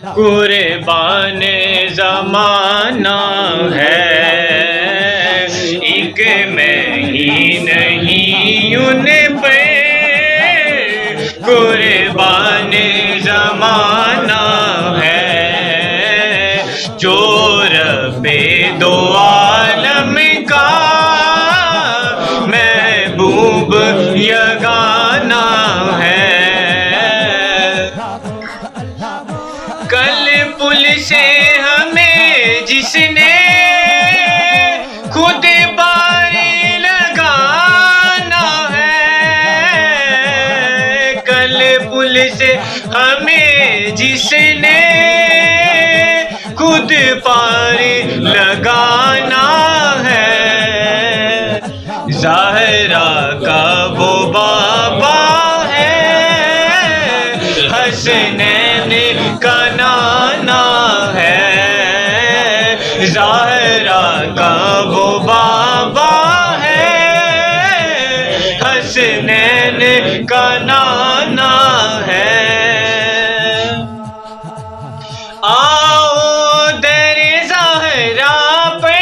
قربان زمانہ ہے، ایک میں ہی نہیں ان پہ قربان زمانہ ہے، جو رب دو عالم کا محبوب یگانہ ہے۔ کل پل سے ہمیں جس نے خود پار لگانا ہے، کل پل سے ہمیں جس نے خود پار لگانا ہے، زہرا کا وہ بابا ہے، حسنین کا نانا ہے، زہرا کا وہ بابا ہے، حسنین کا نانا ہے۔ آؤ در زہرا پہ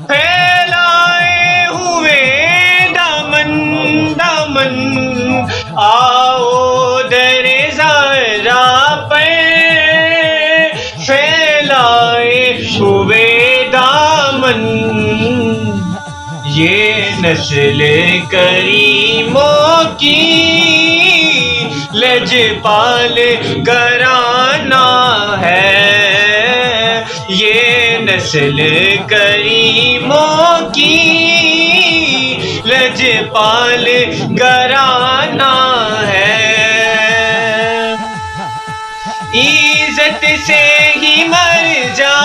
پھیلائے ہوئے دامن دامن، آؤ در زہرا پہ پھیلائے ہوئے دامن، یہ نسل کریموں کی لجپال گھرانہ ہے، یہ نسل کریموں کی لجپال گھرانہ ہے۔ عزت سے ہی مر جا